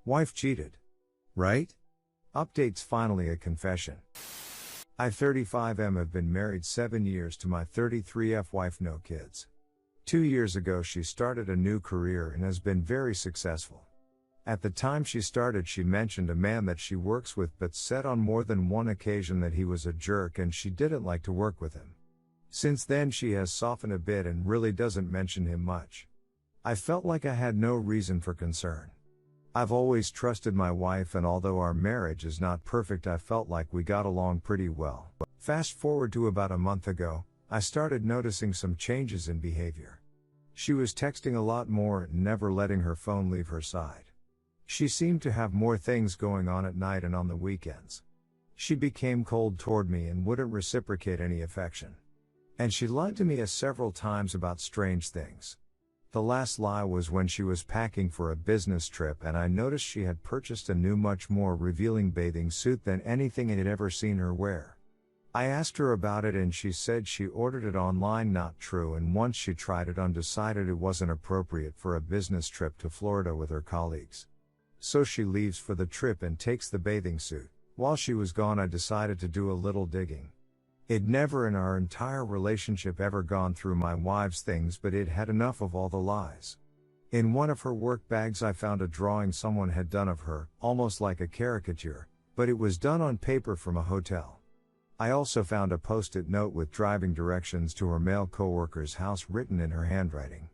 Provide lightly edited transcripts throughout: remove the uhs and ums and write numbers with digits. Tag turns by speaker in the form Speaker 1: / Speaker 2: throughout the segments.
Speaker 1: Wife cheated. Right? Updates finally a confession. I 35M have been married 7 years to my 33F wife, no kids. 2 years ago she started a new career and has been very successful. At the time she started she mentioned a man that she works with but said on more than one occasion that he was a jerk and she didn't like to work with him. Since then she has softened a bit and really doesn't mention him much. I felt like I had no reason for concern. I've always trusted my wife and although our marriage is not perfect I felt like we got along pretty well. Fast forward to about a month ago, I started noticing some changes in behavior. She was texting a lot more and never letting her phone leave her side. She seemed to have more things going on at night and on the weekends. She became cold toward me and wouldn't reciprocate any affection. And she lied to me several times about strange things. The last lie was when she was packing for a business trip and I noticed she had purchased a new much more revealing bathing suit than anything I had ever seen her wear. I asked her about it and she said she ordered it online, not true, and once she tried it on decided it wasn't appropriate for a business trip to Florida with her colleagues. So she leaves for the trip and takes the bathing suit. While she was gone I decided to do a little digging. It never in our entire relationship ever gone through my wife's things but it had enough of all the lies. In one of her work bags I found a drawing someone had done of her, almost like a caricature, but it was done on paper from a hotel. I also found a post-it note with driving directions to her male coworker's house written in her handwriting.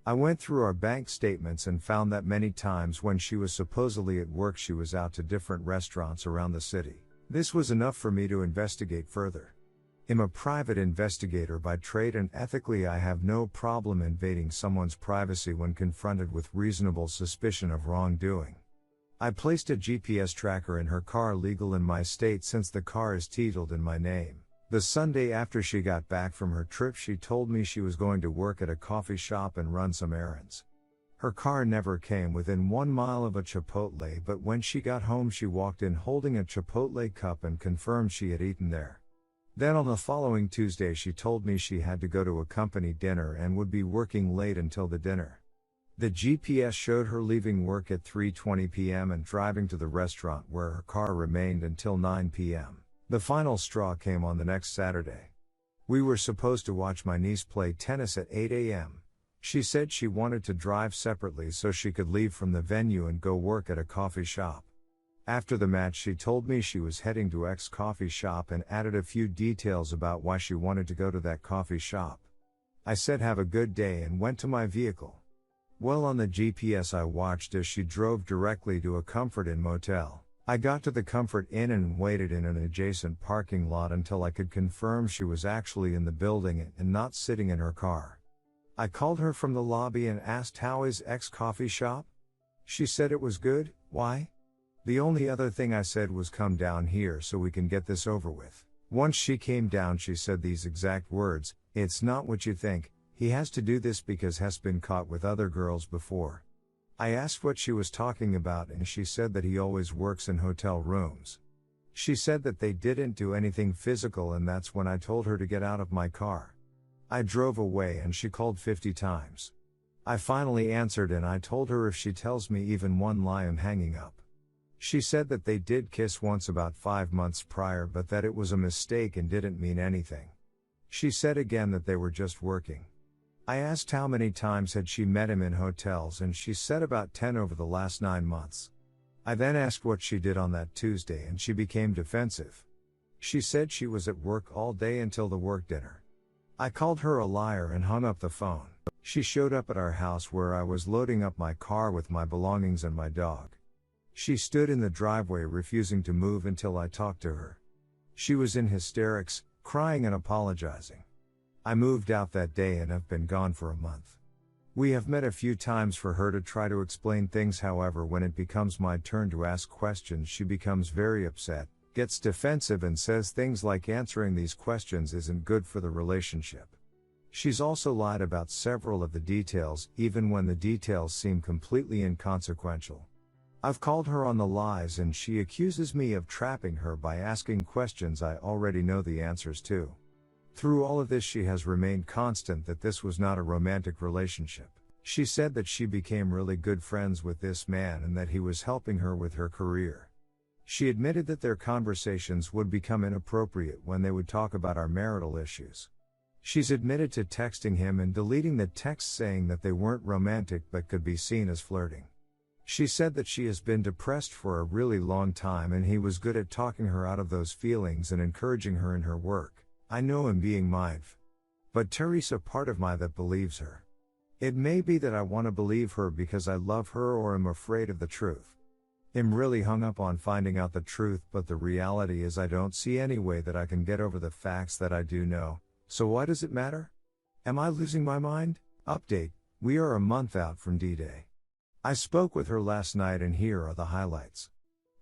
Speaker 1: I went through our bank statements and found that many times when she was supposedly at work she was out to different restaurants around the city. This was enough for me to investigate further. I'm a private investigator by trade and ethically I have no problem invading someone's privacy when confronted with reasonable suspicion of wrongdoing. I placed a GPS tracker in her car, legal in my state since the car is titled in my name. The Sunday after she got back from her trip she told me she was going to work at a coffee shop and run some errands. Her car never came within 1 mile of a Chipotle, but when she got home she walked in holding a Chipotle cup and confirmed she had eaten there. Then on the following Tuesday she told me she had to go to a company dinner and would be working late until the dinner. The GPS showed her leaving work at 3:20 p.m. and driving to the restaurant where her car remained until 9 p.m. The final straw came on the next Saturday. We were supposed to watch my niece play tennis at 8 a.m. She said she wanted to drive separately so she could leave from the venue and go work at a coffee shop. After the match she told me she was heading to X coffee shop and added a few details about why she wanted to go to that coffee shop. I said have a good day and went to my vehicle. Well, on the GPS I watched as she drove directly to a Comfort Inn motel. I got to the Comfort Inn and waited in an adjacent parking lot until I could confirm she was actually in the building and not sitting in her car. I called her from the lobby and asked how is X coffee shop? She said it was good. Why? The only other thing I said was come down here so we can get this over with. Once she came down she said these exact words, "It's not what you think, he has to do this because has been caught with other girls before." I asked what she was talking about and she said that he always works in hotel rooms. She said that they didn't do anything physical and that's when I told her to get out of my car. I drove away and she called 50 times. I finally answered and I told her if she tells me even one lie I'm hanging up. She said that they did kiss once about 5 months prior but that it was a mistake and didn't mean anything. She said again that they were just working. I asked how many times had she met him in hotels and she said about 10 over the last 9 months. I then asked what she did on that Tuesday and she became defensive. She said she was at work all day until the work dinner. I called her a liar and hung up the phone. She showed up at our house where I was loading up my car with my belongings and my dog. She stood in the driveway refusing to move until I talked to her. She was in hysterics, crying and apologizing. I moved out that day and have been gone for a month. We have met a few times for her to try to explain things, however when it becomes my turn to ask questions she becomes very upset, gets defensive and says things like answering these questions isn't good for the relationship. She's also lied about several of the details, even when the details seem completely inconsequential. I've called her on the lies and she accuses me of trapping her by asking questions I already know the answers to. Through all of this she has remained constant that this was not a romantic relationship. She said that she became really good friends with this man and that he was helping her with her career. She admitted that their conversations would become inappropriate when they would talk about our marital issues. She's admitted to texting him and deleting the texts saying that they weren't romantic but could be seen as flirting. She said that she has been depressed for a really long time and he was good at talking her out of those feelings and encouraging her in her work. I know him being mindf. But Teresa part of my that believes her. It may be that I want to believe her because I love her or am afraid of the truth. I'm really hung up on finding out the truth, but the reality is I don't see any way that I can get over the facts that I do know, so why does it matter? Am I losing my mind? Update, we are a month out from D-Day. I spoke with her last night and here are the highlights.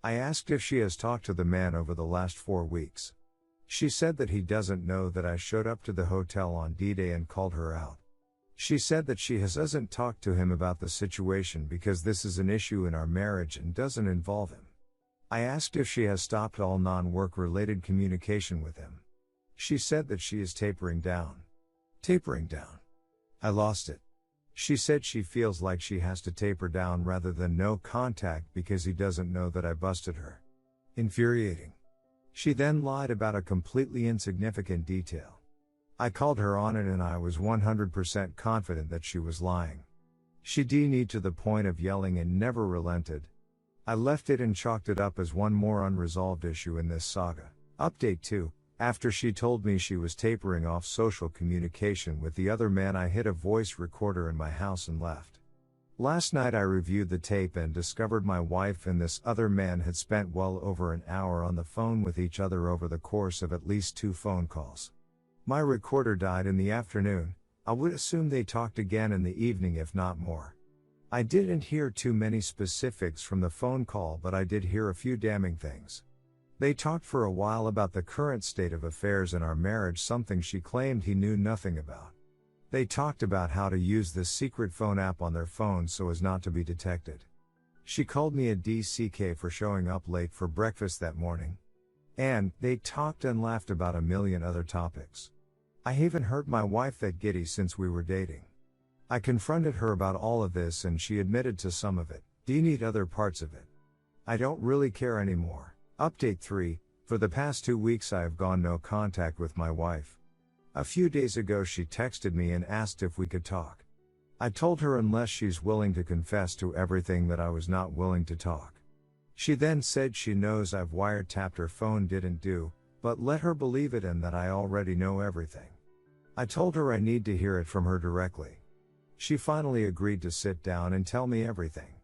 Speaker 1: I asked if she has talked to the man over the last 4 weeks. She said that he doesn't know that I showed up to the hotel on D-Day and called her out. She said that she hasn't talked to him about the situation because this is an issue in our marriage and doesn't involve him. I asked if she has stopped all non-work related communication with him. She said that she is tapering down. Tapering down. I lost it. She said she feels like she has to taper down rather than no contact because he doesn't know that I busted her. Infuriating. She then lied about a completely insignificant detail. I called her on it and I was 100% confident that she was lying. She denied to the point of yelling and never relented. I left it and chalked it up as one more unresolved issue in this saga. Update 2. After she told me she was tapering off social communication with the other man, I hid a voice recorder in my house and left. Last night I reviewed the tape and discovered my wife and this other man had spent well over an hour on the phone with each other over the course of at least 2 phone calls. My recorder died in the afternoon. I would assume they talked again in the evening if not more. I didn't hear too many specifics from the phone call, but I did hear a few damning things. They talked for a while about the current state of affairs in our marriage, something she claimed he knew nothing about. They talked about how to use this secret phone app on their phones so as not to be detected. She called me a DCK for showing up late for breakfast that morning. And they talked and laughed about a million other topics. I haven't heard my wife that giddy since we were dating. I confronted her about all of this and she admitted to some of it, denied other parts of it. I don't really care anymore. Update 3, for the past 2 weeks I have gone no contact with my wife. A few days ago she texted me and asked if we could talk. I told her unless she's willing to confess to everything that I was not willing to talk. She then said she knows I've wiretapped her phone, didn't do, but let her believe it and that I already know everything. I told her I need to hear it from her directly. She finally agreed to sit down and tell me everything.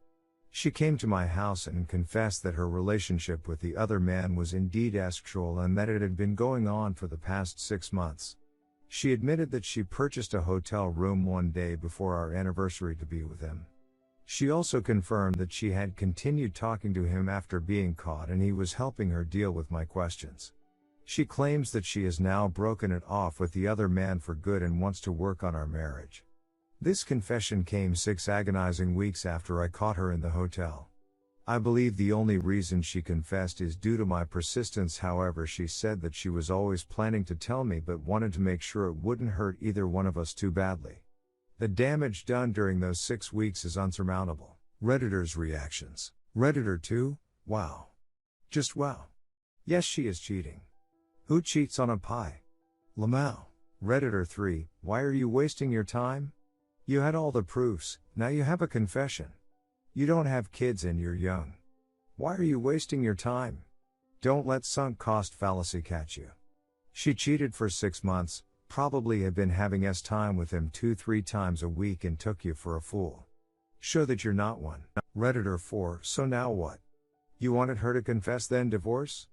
Speaker 1: She came to my house and confessed that her relationship with the other man was indeed asexual and that it had been going on for the past 6 months. She admitted that she purchased a hotel room one day before our anniversary to be with him. She also confirmed that she had continued talking to him after being caught and he was helping her deal with my questions. She claims that she has now broken it off with the other man for good and wants to work on our marriage. This confession came 6 agonizing weeks after I caught her in the hotel. I believe the only reason she confessed is due to my persistence. However, she said that she was always planning to tell me but wanted to make sure it wouldn't hurt either one of us too badly. The damage done during those 6 weeks is unsurmountable. Redditors' reactions. Redditor 2, wow. Just wow. Yes, she is cheating. Who cheats on a pie? Lamau. Redditor 3, why are you wasting your time? You had all the proofs, now you have a confession. You don't have kids and you're young. Why are you wasting your time? Don't let sunk cost fallacy catch you. She cheated for 6 months, probably had been having time with him 2-3 times a week and took you for a fool. Show that you're not one. Redditor 4, so now what? You wanted her to confess then divorce?